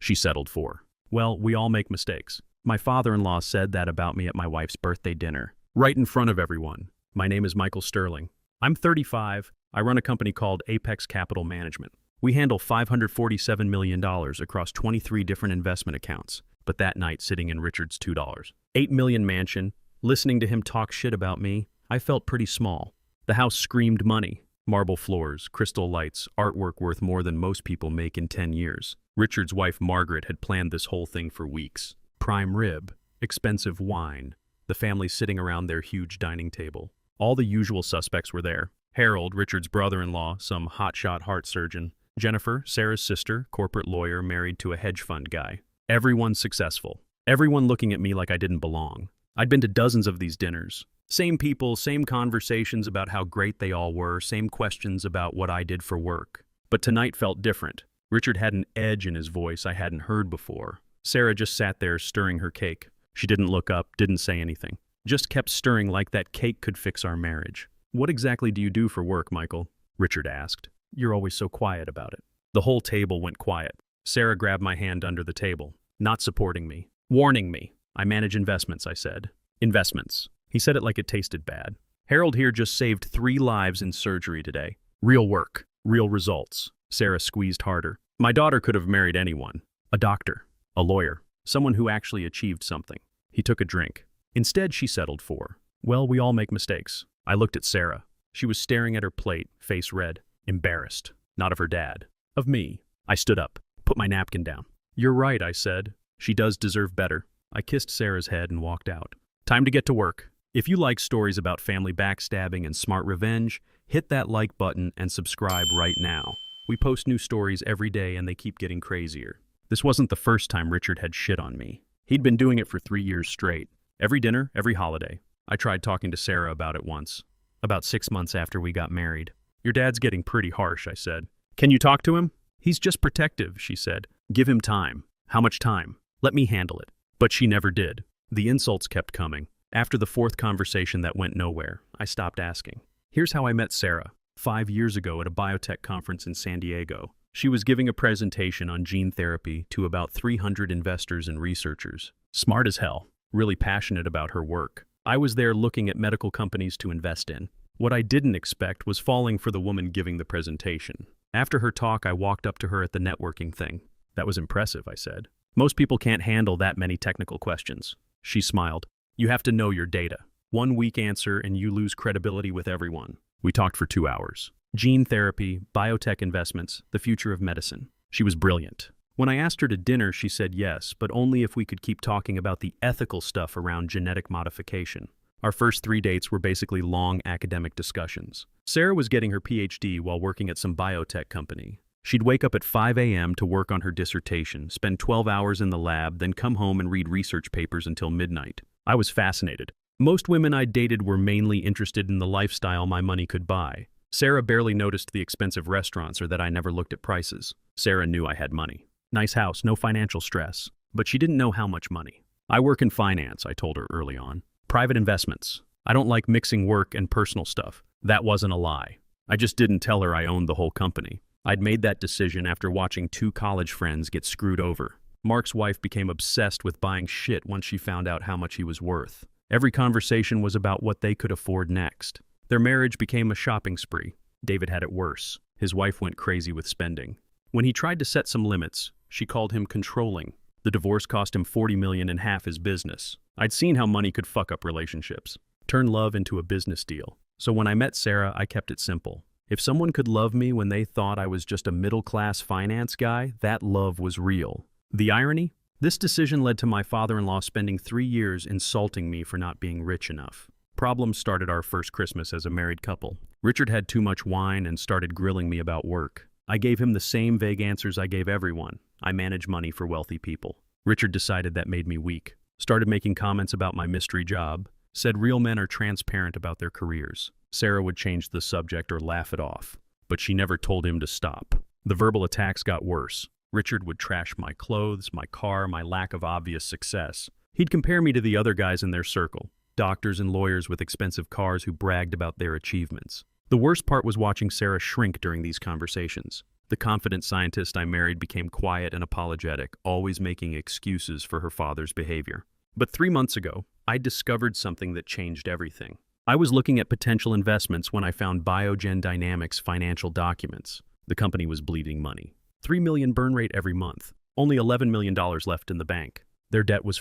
she settled for. Well, we all make mistakes. My father-in-law said that about me at my wife's birthday dinner, right in front of everyone. My name is Michael Sterling. I'm 35. I run a company called Apex Capital Management. We handle $547 million across 23 different investment accounts. But that night, sitting in Richard's $8 million mansion, listening to him talk shit about me, I felt pretty small. The house screamed money. Marble floors, crystal lights, artwork worth more than most people make in 10 years. Richard's wife, Margaret, had planned this whole thing for weeks. Prime rib, expensive wine, the family sitting around their huge dining table. All the usual suspects were there. Harold, Richard's brother-in-law, some hotshot heart surgeon. Jennifer, Sarah's sister, corporate lawyer married to a hedge fund guy. Everyone successful. Everyone looking at me like I didn't belong. I'd been to dozens of these dinners. Same people, same conversations about how great they all were, same questions about what I did for work. But tonight felt different. Richard had an edge in his voice I hadn't heard before. Sarah just sat there stirring her cake. She didn't look up, didn't say anything. Just kept stirring like that cake could fix our marriage. What exactly do you do for work, Michael? Richard asked. You're always so quiet about it. The whole table went quiet. Sarah grabbed my hand under the table, not supporting me, warning me. I manage investments, I said. Investments. He said it like it tasted bad. Harold here just saved 3 lives in surgery today. Real work, real results. Sarah squeezed harder. My daughter could have married anyone. A doctor, a lawyer, someone who actually achieved something. He took a drink. Instead, she settled for, well, we all make mistakes. I looked at Sarah. She was staring at her plate, face red, embarrassed. Not of her dad. Of me. I stood up, put my napkin down. You're right, I said. She does deserve better. I kissed Sarah's head and walked out. Time to get to work. If you like stories about family backstabbing and smart revenge, hit that like button and subscribe right now. We post new stories every day and they keep getting crazier. This wasn't the first time Richard had shit on me. He'd been doing it for 3 years straight. Every dinner, every holiday. I tried talking to Sarah about it once. About 6 months after we got married. Your dad's getting pretty harsh, I said. Can you talk to him? He's just protective, she said. Give him time. How much time? Let me handle it. But she never did. The insults kept coming. After the 4th conversation that went nowhere, I stopped asking. Here's how I met Sarah. 5 years ago at a biotech conference in San Diego. She was giving a presentation on gene therapy to about 300 investors and researchers. Smart as hell. Really passionate about her work. I was there looking at medical companies to invest in. What I didn't expect was falling for the woman giving the presentation. After her talk, I walked up to her at the networking thing. That was impressive, I said. Most people can't handle that many technical questions. She smiled. You have to know your data. One weak answer and you lose credibility with everyone. We talked for 2 hours. Gene therapy, biotech investments, the future of medicine. She was brilliant. When I asked her to dinner, she said yes, but only if we could keep talking about the ethical stuff around genetic modification. Our first 3 dates were basically long academic discussions. Sarah was getting her PhD while working at some biotech company. She'd wake up at 5 a.m. to work on her dissertation, spend 12 hours in the lab, then come home and read research papers until midnight. I was fascinated. Most women I dated were mainly interested in the lifestyle my money could buy. Sarah barely noticed the expensive restaurants or that I never looked at prices. Sarah knew I had money. Nice house, no financial stress. But she didn't know how much money. I work in finance, I told her early on. Private investments. I don't like mixing work and personal stuff. That wasn't a lie. I just didn't tell her I owned the whole company. I'd made that decision after watching 2 college friends get screwed over. Mark's wife became obsessed with buying shit once she found out how much he was worth. Every conversation was about what they could afford next. Their marriage became a shopping spree. David had it worse. His wife went crazy with spending. When he tried to set some limits, she called him controlling. The divorce cost him $40 million and half his business. I'd seen how money could fuck up relationships, turn love into a business deal. So when I met Sarah, I kept it simple. If someone could love me when they thought I was just a middle-class finance guy, that love was real. The irony? This decision led to my father-in-law spending 3 years insulting me for not being rich enough. Problems started our first Christmas as a married couple. Richard had too much wine and started grilling me about work. I gave him the same vague answers I gave everyone. I manage money for wealthy people. Richard decided that made me weak. Started making comments about my mystery job. Said real men are transparent about their careers. Sarah would change the subject or laugh it off. But she never told him to stop. The verbal attacks got worse. Richard would trash my clothes, my car, my lack of obvious success. He'd compare me to the other guys in their circle. Doctors and lawyers with expensive cars who bragged about their achievements. The worst part was watching Sarah shrink during these conversations. The confident scientist I married became quiet and apologetic, always making excuses for her father's behavior. But 3 months ago, I discovered something that changed everything. I was looking at potential investments when I found Biogen Dynamics' financial documents. The company was bleeding money. 3 million burn rate every month. Only $11 million left in the bank. Their debt was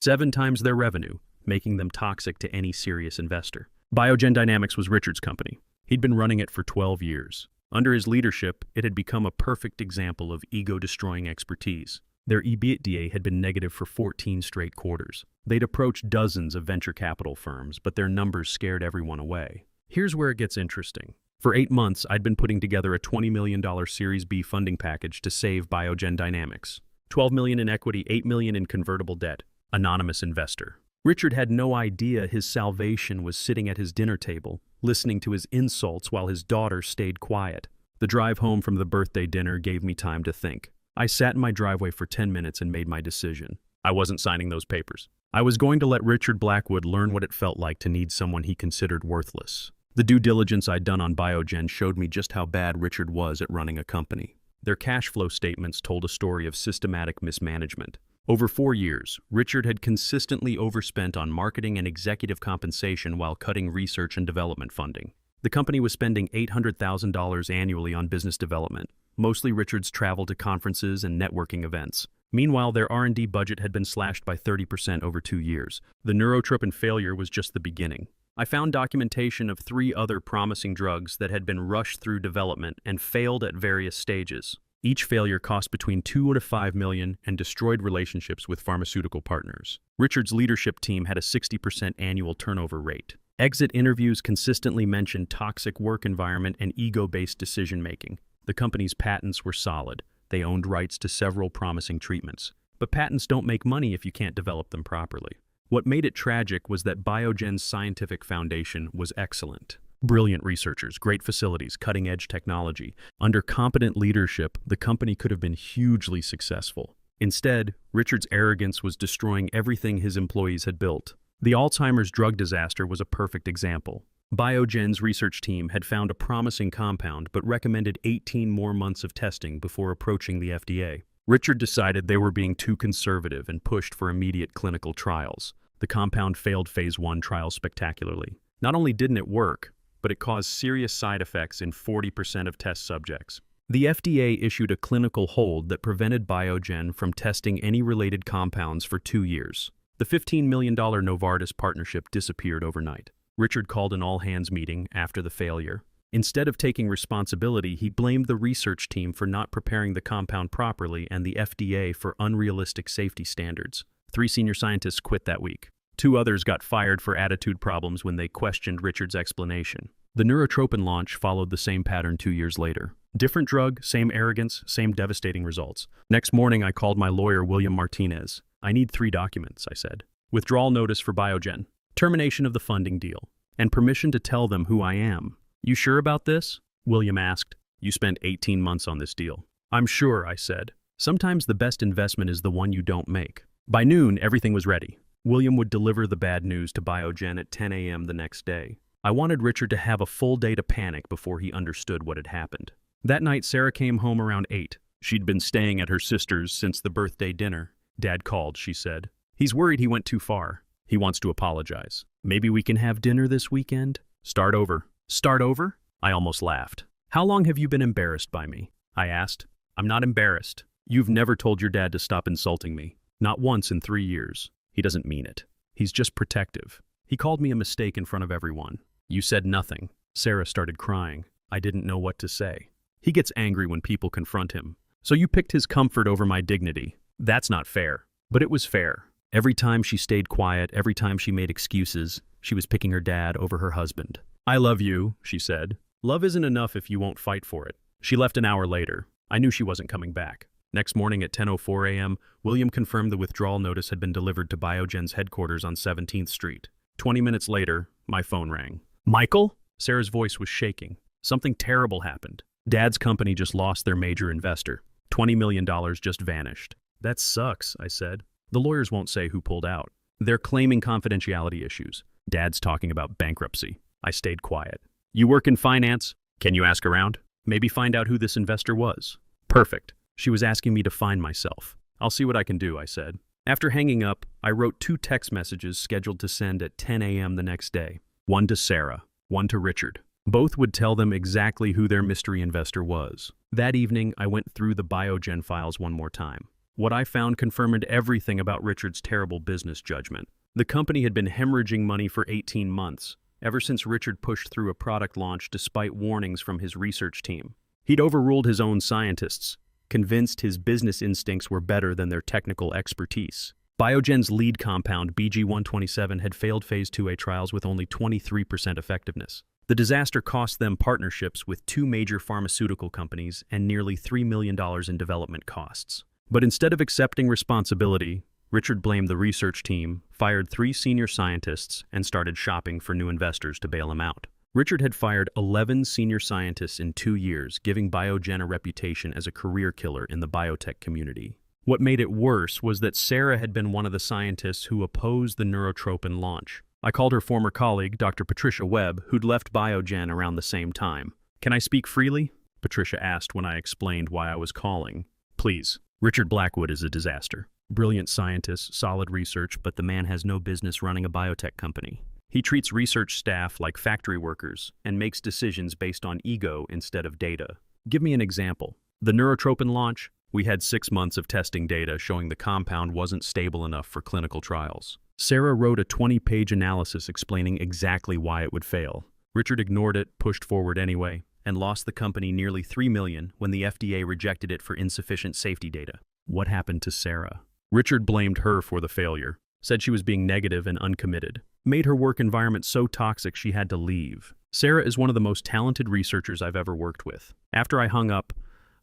7 times their revenue, making them toxic to any serious investor. Biogen Dynamics was Richard's company. He'd been running it for 12 years. Under his leadership, it had become a perfect example of ego-destroying expertise. Their EBITDA had been negative for 14 straight quarters. They'd approached dozens of venture capital firms, but their numbers scared everyone away. Here's where it gets interesting. For 8 months, I'd been putting together a $20 million Series B funding package to save Biogen Dynamics. $12 million in equity, $8 million in convertible debt. Anonymous investor. Richard had no idea his salvation was sitting at his dinner table, listening to his insults while his daughter stayed quiet. The drive home from the birthday dinner gave me time to think. I sat in my driveway for 10 minutes and made my decision. I wasn't signing those papers. I was going to let Richard Blackwood learn what it felt like to need someone he considered worthless. The due diligence I'd done on Biogen showed me just how bad Richard was at running a company. Their cash flow statements told a story of systematic mismanagement. Over 4 years, Richard had consistently overspent on marketing and executive compensation while cutting research and development funding. The company was spending $800,000 annually on business development, mostly Richard's travel to conferences and networking events. Meanwhile, their R&D budget had been slashed by 30% over 2 years. The neurotropin failure was just the beginning. I found documentation of 3 other promising drugs that had been rushed through development and failed at various stages. Each failure cost between $2 to $5 million and destroyed relationships with pharmaceutical partners. Richard's leadership team had a 60% annual turnover rate. Exit interviews consistently mentioned toxic work environment and ego-based decision-making. The company's patents were solid. They owned rights to several promising treatments. But patents don't make money if you can't develop them properly. What made it tragic was that Biogen's scientific foundation was excellent. Brilliant researchers, great facilities, cutting-edge technology. Under competent leadership, the company could have been hugely successful. Instead, Richard's arrogance was destroying everything his employees had built. The Alzheimer's drug disaster was a perfect example. Biogen's research team had found a promising compound but recommended 18 more months of testing before approaching the FDA. Richard decided they were being too conservative and pushed for immediate clinical trials. The compound failed phase 1 trials spectacularly. Not only didn't it work, but it caused serious side effects in 40% of test subjects. The FDA issued a clinical hold that prevented Biogen from testing any related compounds for 2 years. The $15 million Novartis partnership disappeared overnight. Richard called an all-hands meeting after the failure. Instead of taking responsibility, he blamed the research team for not preparing the compound properly and the FDA for unrealistic safety standards. 3 senior scientists quit that week. 2 others got fired for attitude problems when they questioned Richard's explanation. The neurotropin launch followed the same pattern 2 years later. Different drug, same arrogance, same devastating results. Next morning, I called my lawyer, William Martinez. I need 3 documents, I said. Withdrawal notice for Biogen, termination of the funding deal, and permission to tell them who I am. You sure about this? William asked. You spent 18 months on this deal. I'm sure, I said. Sometimes the best investment is the one you don't make. By noon, everything was ready. William would deliver the bad news to Biogen at 10 a.m. the next day. I wanted Richard to have a full day to panic before he understood what had happened. That night, Sarah came home around 8. She'd been staying at her sister's since the birthday dinner. Dad called, she said. He's worried he went too far. He wants to apologize. Maybe we can have dinner this weekend? Start over. Start over? I almost laughed. How long have you been embarrassed by me? I asked. I'm not embarrassed. You've never told your dad to stop insulting me. Not once in 3 years. He doesn't mean it. He's just protective. He called me a mistake in front of everyone. You said nothing. Sarah started crying. I didn't know what to say. He gets angry when people confront him. So you picked his comfort over my dignity. That's not fair. But it was fair. Every time she stayed quiet, every time she made excuses, she was picking her dad over her husband. I love you, she said. Love isn't enough if you won't fight for it. She left an hour later. I knew she wasn't coming back. Next morning at 10:04 a.m., William confirmed the withdrawal notice had been delivered to Biogen's headquarters on 17th Street. 20 minutes later, my phone rang. Michael? Sarah's voice was shaking. Something terrible happened. Dad's company just lost their major investor. $20 million just vanished. That sucks, I said. The lawyers won't say who pulled out. They're claiming confidentiality issues. Dad's talking about bankruptcy. I stayed quiet. You work in finance? Can you ask around? Maybe find out who this investor was. Perfect. She was asking me to find myself. I'll see what I can do, I said. After hanging up, I wrote 2 text messages scheduled to send at 10 a.m. the next day. One to Sarah, one to Richard. Both would tell them exactly who their mystery investor was. That evening, I went through the Biogen files one more time. What I found confirmed everything about Richard's terrible business judgment. The company had been hemorrhaging money for 18 months, ever since Richard pushed through a product launch despite warnings from his research team. He'd overruled his own scientists, convinced his business instincts were better than their technical expertise. Biogen's lead compound, BG127, had failed phase 2A trials with only 23% effectiveness. The disaster cost them partnerships with 2 major pharmaceutical companies and nearly $3 million in development costs. But instead of accepting responsibility, Richard blamed the research team, fired 3 senior scientists, and started shopping for new investors to bail him out. Richard had fired 11 senior scientists in 2 years, giving Biogen a reputation as a career killer in the biotech community. What made it worse was that Sarah had been one of the scientists who opposed the neurotropin launch. I called her former colleague, Dr. Patricia Webb, who'd left Biogen around the same time. "Can I speak freely?" Patricia asked when I explained why I was calling. "Please. Richard Blackwood is a disaster. Brilliant scientist, solid research, but the man has no business running a biotech company. He treats research staff like factory workers and makes decisions based on ego instead of data. Give me an example. The neurotropin launch? We had 6 months of testing data showing the compound wasn't stable enough for clinical trials. Sarah wrote a 20-page analysis explaining exactly why it would fail. Richard ignored it, pushed forward anyway, and lost the company nearly $3 million when the FDA rejected it for insufficient safety data. What happened to Sarah? Richard blamed her for the failure, said she was being negative and uncommitted, made her work environment so toxic she had to leave. Sarah is one of the most talented researchers I've ever worked with. After I hung up,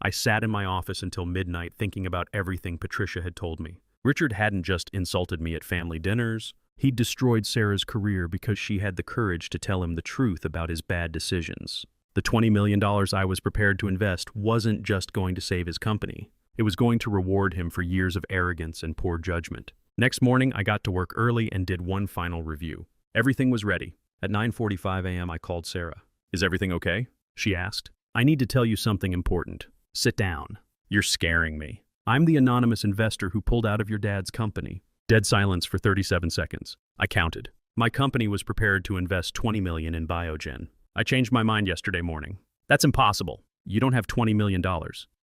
I sat in my office until midnight thinking about everything Patricia had told me. Richard hadn't just insulted me at family dinners. He'd destroyed Sarah's career because she had the courage to tell him the truth about his bad decisions. The $20 million I was prepared to invest wasn't just going to save his company. It was going to reward him for years of arrogance and poor judgment. Next morning, I got to work early and did one final review. Everything was ready. At 9:45 a.m., I called Sarah. "Is everything okay?" she asked. "I need to tell you something important. Sit down. You're scaring me. I'm the anonymous investor who pulled out of your dad's company." Dead silence for 37 seconds. I counted. My company was prepared to invest $20 million in Biogen. "I changed my mind yesterday morning." "That's impossible. You don't have $20 million.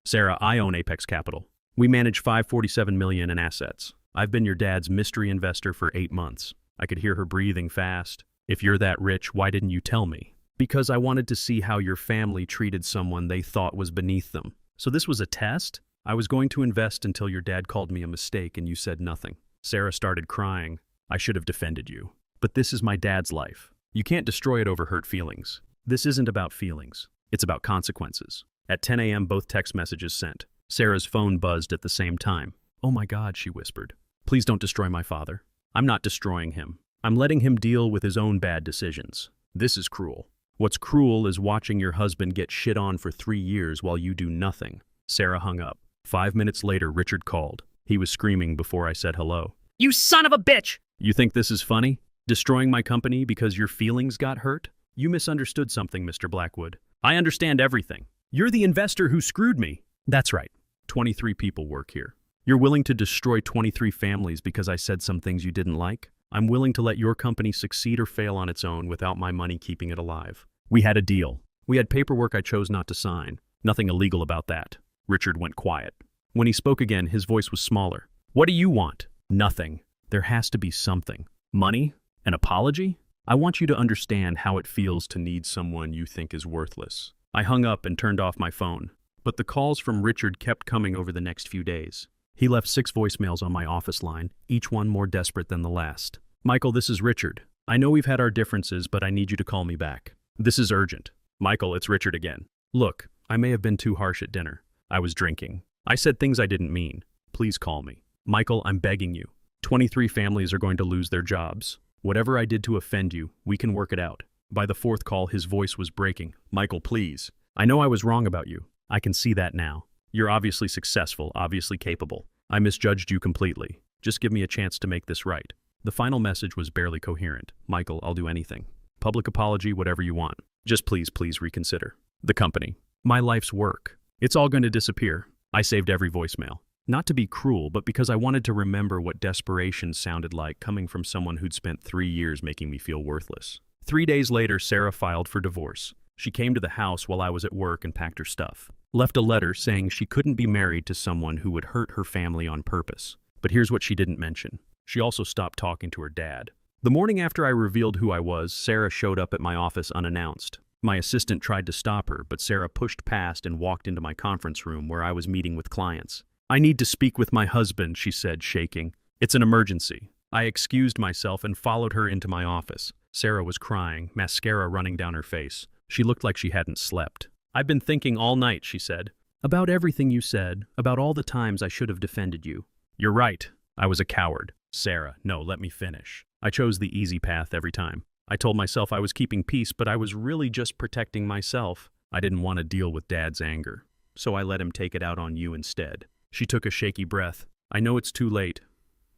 "Sarah, I own Apex Capital. We manage $547 million in assets. I've been your dad's mystery investor for 8 months. I could hear her breathing fast. "If you're that rich, why didn't you tell me?" "Because I wanted to see how your family treated someone they thought was beneath them." "So this was a test?" "I was going to invest until your dad called me a mistake and you said nothing." Sarah started crying. "I should have defended you. But this is my dad's life. You can't destroy it over hurt feelings. This isn't about feelings. It's about consequences." At 10 a.m., both text messages sent. Sarah's phone buzzed at the same time. "Oh my God," she whispered. "Please don't destroy my father." "I'm not destroying him. I'm letting him deal with his own bad decisions. This is cruel. What's cruel is watching your husband get shit on for 3 years while you do nothing." Sarah hung up. 5 minutes later, Richard called. He was screaming before I said hello. "You son of a bitch!" "You think this is funny? Destroying my company because your feelings got hurt? You misunderstood something, Mr. Blackwood. I understand everything. You're the investor who screwed me." "That's right. 23 people work here. You're willing to destroy 23 families because I said some things you didn't like? I'm willing to let your company succeed or fail on its own without my money keeping it alive. We had a deal. We had paperwork I chose not to sign. Nothing illegal about that." Richard went quiet. When he spoke again, his voice was smaller. "What do you want?" "Nothing. There has to be something. Money? An apology? I want you to understand how it feels to need someone you think is worthless." I hung up and turned off my phone, but the calls from Richard kept coming over the next few days. He left 6 voicemails on my office line, each one more desperate than the last. "Michael, this is Richard. I know we've had our differences, but I need you to call me back. This is urgent." "Michael, it's Richard again. Look, I may have been too harsh at dinner. I was drinking. I said things I didn't mean. Please call me. Michael, I'm begging you. 23 families are going to lose their jobs. Whatever I did to offend you, we can work it out." By the 4th call, his voice was breaking. "Michael, please. I know I was wrong about you. I can see that now. You're obviously successful, obviously capable. I misjudged you completely. Just give me a chance to make this right." The final message was barely coherent. "Michael, I'll do anything. Public apology, whatever you want. Just please reconsider. The company. My life's work. It's all going to disappear. I saved every voicemail. Not to be cruel, but because I wanted to remember what desperation sounded like coming from someone who'd spent 3 years making me feel worthless. 3 days later, Sarah filed for divorce. She came to the house while I was at work and packed her stuff. Left a letter saying she couldn't be married to someone who would hurt her family on purpose. But here's what she didn't mention. She also stopped talking to her dad. The morning after I revealed who I was, Sarah showed up at my office unannounced. My assistant tried to stop her, but Sarah pushed past and walked into my conference room where I was meeting with clients. "I need to speak with my husband," she said, shaking. "It's an emergency." I excused myself and followed her into my office. Sarah was crying, mascara running down her face. She looked like she hadn't slept. "I've been thinking all night," she said. "About everything you said, about all the times I should have defended you." "You're right. I was a coward." "Sarah, no, let me finish. I chose the easy path every time. I told myself I was keeping peace, but I was really just protecting myself. I didn't want to deal with Dad's anger, so I let him take it out on you instead." She took a shaky breath. "I know it's too late,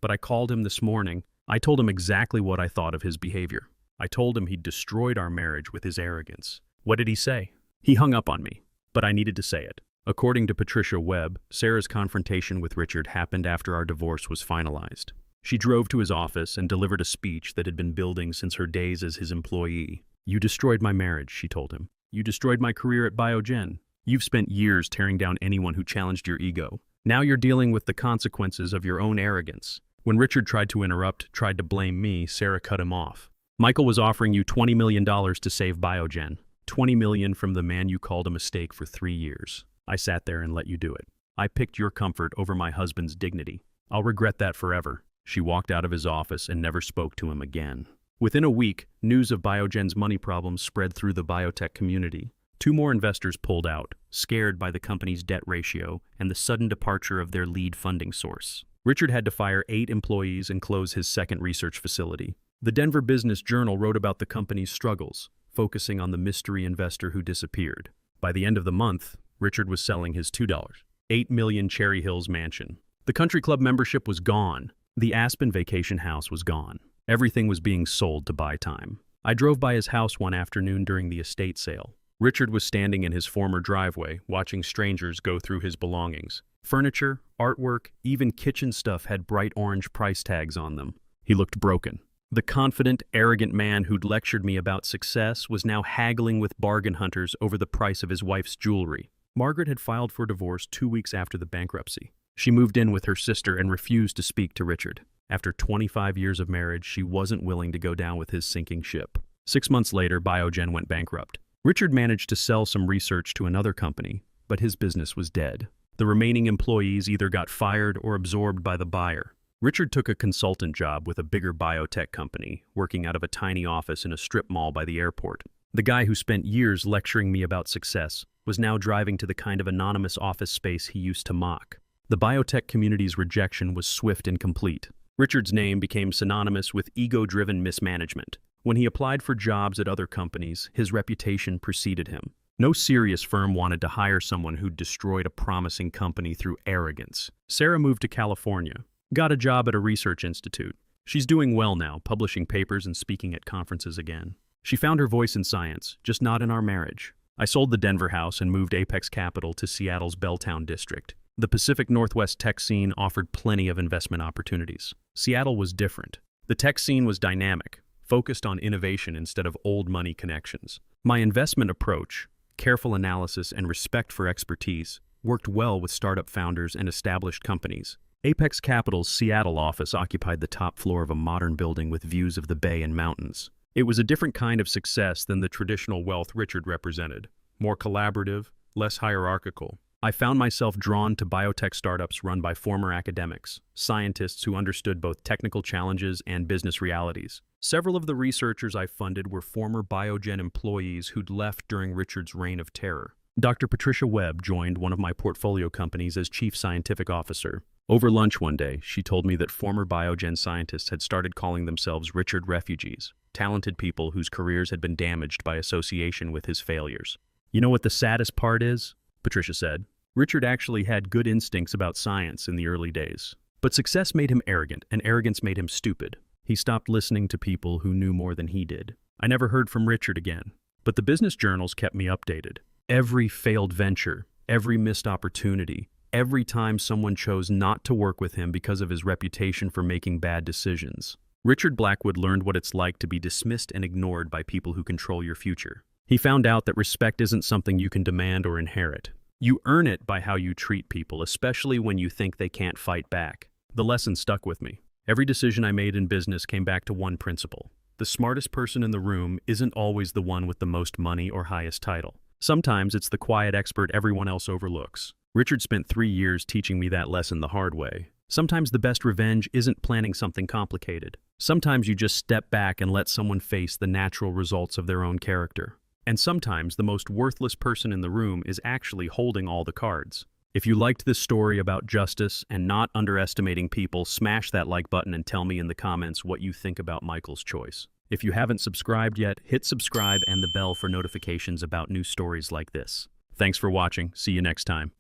but I called him this morning. I told him exactly what I thought of his behavior. I told him he'd destroyed our marriage with his arrogance." "What did he say?" "He hung up on me, but I needed to say it." According to Patricia Webb, Sarah's confrontation with Richard happened after our divorce was finalized. She drove to his office and delivered a speech that had been building since her days as his employee. "You destroyed my marriage," she told him. "You destroyed my career at Biogen. You've spent years tearing down anyone who challenged your ego. Now you're dealing with the consequences of your own arrogance." When Richard tried to interrupt, tried to blame me, Sarah cut him off. "Michael was offering you $20 million to save Biogen. $20 million from the man you called a mistake for 3 years. I sat there and let you do it. I picked your comfort over my husband's dignity. I'll regret that forever." She walked out of his office and never spoke to him again. Within a week, news of Biogen's money problems spread through the biotech community. 2 more investors pulled out, scared by the company's debt ratio and the sudden departure of their lead funding source. Richard had to fire 8 employees and close his second research facility. The Denver Business Journal wrote about the company's struggles, focusing on the mystery investor who disappeared. By the end of the month, Richard was selling his $2.8 million Cherry Hills mansion. The country club membership was gone. The Aspen vacation house was gone. Everything was being sold to buy time. I drove by his house one afternoon during the estate sale. Richard was standing in his former driveway, watching strangers go through his belongings. Furniture, artwork, even kitchen stuff had bright orange price tags on them. He looked broken. The confident, arrogant man who'd lectured me about success was now haggling with bargain hunters over the price of his wife's jewelry. Margaret had filed for divorce 2 weeks after the bankruptcy. She moved in with her sister and refused to speak to Richard. After 25 years of marriage, she wasn't willing to go down with his sinking ship. 6 months later, Biogen went bankrupt. Richard managed to sell some research to another company, but his business was dead. The remaining employees either got fired or absorbed by the buyer. Richard took a consultant job with a bigger biotech company, working out of a tiny office in a strip mall by the airport. The guy who spent years lecturing me about success was now driving to the kind of anonymous office space he used to mock. The biotech community's rejection was swift and complete. Richard's name became synonymous with ego-driven mismanagement. When he applied for jobs at other companies, his reputation preceded him. No serious firm wanted to hire someone who'd destroyed a promising company through arrogance. Sarah moved to California, got a job at a research institute. She's doing well now, publishing papers and speaking at conferences again. She found her voice in science, just not in our marriage. I sold the Denver house and moved Apex Capital to Seattle's Belltown district. The Pacific Northwest tech scene offered plenty of investment opportunities. Seattle was different. The tech scene was dynamic, focused on innovation instead of old money connections. My investment approach, careful analysis and respect for expertise, worked well with startup founders and established companies. Apex Capital's Seattle office occupied the top floor of a modern building with views of the bay and mountains. It was a different kind of success than the traditional wealth Richard represented, more collaborative, less hierarchical. I found myself drawn to biotech startups run by former academics, scientists who understood both technical challenges and business realities. Several of the researchers I funded were former Biogen employees who'd left during Richard's reign of terror. Dr. Patricia Webb joined one of my portfolio companies as chief scientific officer. Over lunch one day, she told me that former Biogen scientists had started calling themselves Richard refugees, talented people whose careers had been damaged by association with his failures. "You know what the saddest part is?" Patricia said. "Richard actually had good instincts about science in the early days. But success made him arrogant, and arrogance made him stupid. He stopped listening to people who knew more than he did." I never heard from Richard again, but the business journals kept me updated. Every failed venture, every missed opportunity, every time someone chose not to work with him because of his reputation for making bad decisions. Richard Blackwood learned what it's like to be dismissed and ignored by people who control your future. He found out that respect isn't something you can demand or inherit. You earn it by how you treat people, especially when you think they can't fight back. The lesson stuck with me. Every decision I made in business came back to one principle. The smartest person in the room isn't always the one with the most money or highest title. Sometimes it's the quiet expert everyone else overlooks. Richard spent 3 years teaching me that lesson the hard way. Sometimes the best revenge isn't planning something complicated. Sometimes you just step back and let someone face the natural results of their own character. And sometimes the most worthless person in the room is actually holding all the cards. If you liked this story about justice and not underestimating people, smash that like button and tell me in the comments what you think about Michael's choice. If you haven't subscribed yet, hit subscribe and the bell for notifications about new stories like this. Thanks for watching. See you next time.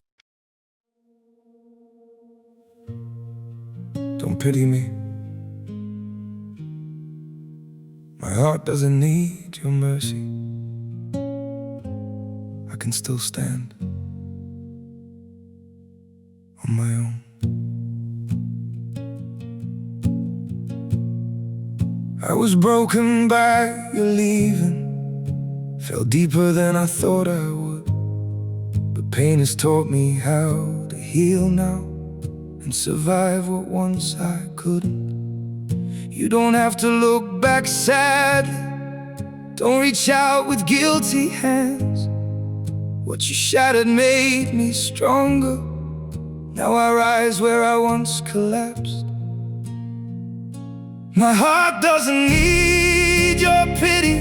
Don't pity me. My heart doesn't need your mercy. I can still stand on my own. I was broken by your leaving, fell deeper than I thought I would. But pain has taught me how to heal now and survive what once I couldn't. You don't have to look back sadly, don't reach out with guilty hands. What you shattered made me stronger. Now I rise where I once collapsed. My heart doesn't need your pity,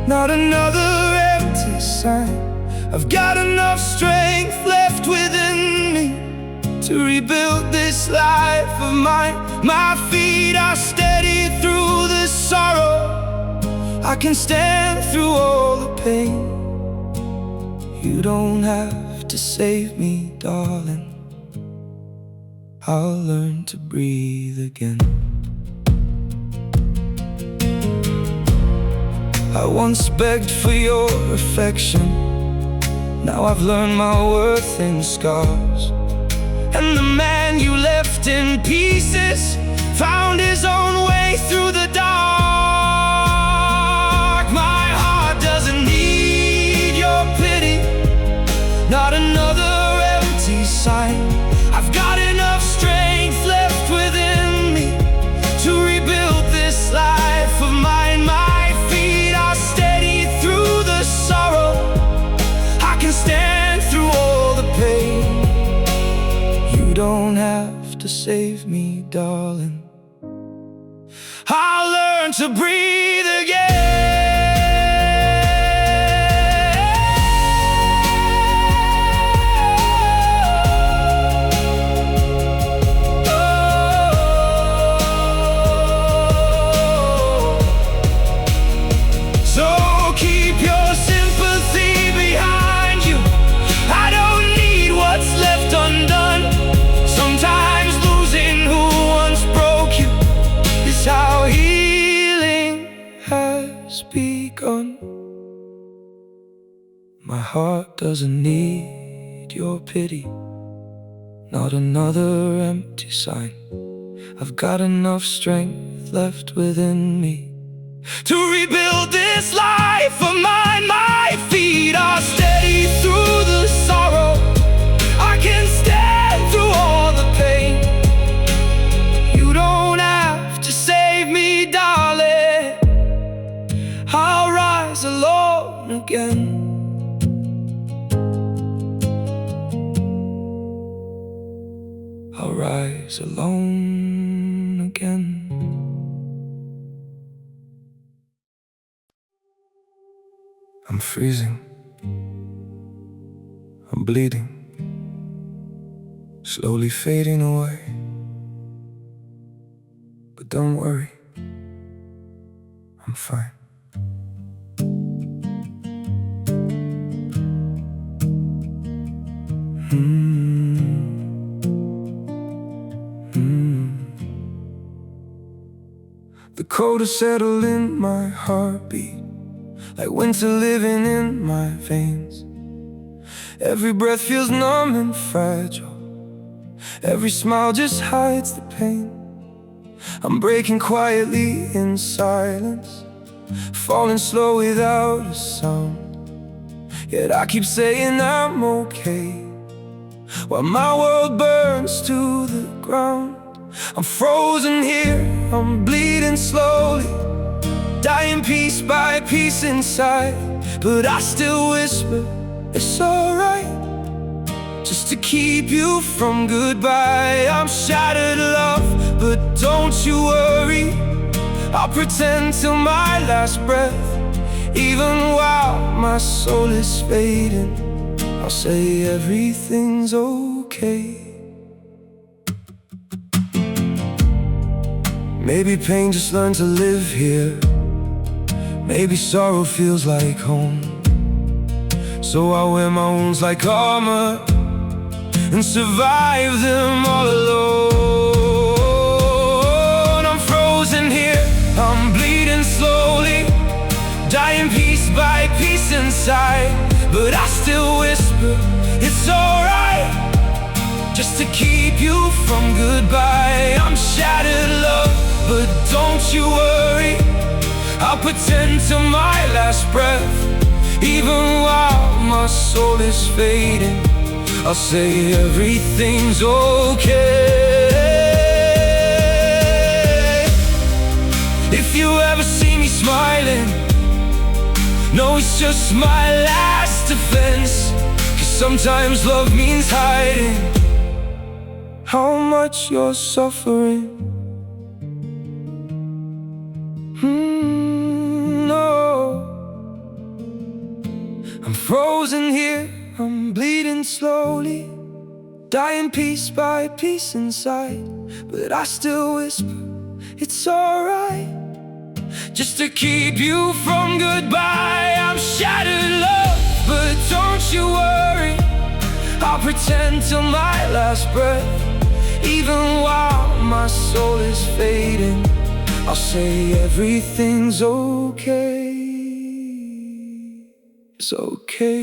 not another empty sign. I've got enough strength left within me to rebuild this life of mine. My feet are steady through the sorrow. I can stand through all the pain. You don't have to save me, darling. I'll learn to breathe again. I once begged for your affection. Now I've learned my worth in scars. And the man you left in pieces found his own way through the dark. My heart doesn't need your pity, not another empty sign. I've got enough strength left within me to rebuild this life of mine. My feet are steady through the sorrow. I can stand through all the pain. You don't have to save me, darling. I'll learn to breathe again. Begun. My heart doesn't need your pity, not another empty sign. I've got enough strength left within me to rebuild this life of mine. My feet are steady through the sorrow. I can stand through all the pain. You don't have to save me, darling. I'll rise alone again. I'll rise alone again. I'm freezing. I'm bleeding, slowly fading away. But don't worry, I'm fine. The cold has settled in my heartbeat, like winter living in my veins. Every breath feels numb and fragile. Every smile just hides the pain. I'm breaking quietly in silence, falling slow without a sound. Yet I keep saying I'm okay, while my world burns to the ground. I'm frozen here, I'm bleeding slowly, dying piece by piece inside. But I still whisper, it's alright, just to keep you from goodbye. I'm shattered, love, but don't you worry, I'll pretend till my last breath. Even while my soul is fading, I'll say everything's okay. Maybe pain just learned to live here. Maybe sorrow feels like home. So I wear my wounds like armor and survive them all alone. I'm frozen here, I'm bleeding slowly, dying piece by piece inside. But I still whisper, it's alright, just to keep you from goodbye. I'm shattered, love, but don't you worry, I'll pretend till my last breath. Even while my soul is fading, I'll say everything's okay. If you ever see me smiling, no, it's just my last defense. 'Cause sometimes love means hiding how much you're suffering. No, I'm frozen here, I'm bleeding slowly, dying piece by piece inside. But I still whisper, it's alright, just to keep you from goodbye. I'm shattered, love, but don't you worry, I'll pretend till my last breath. Even while my soul is fading, I'll say everything's okay. It's okay.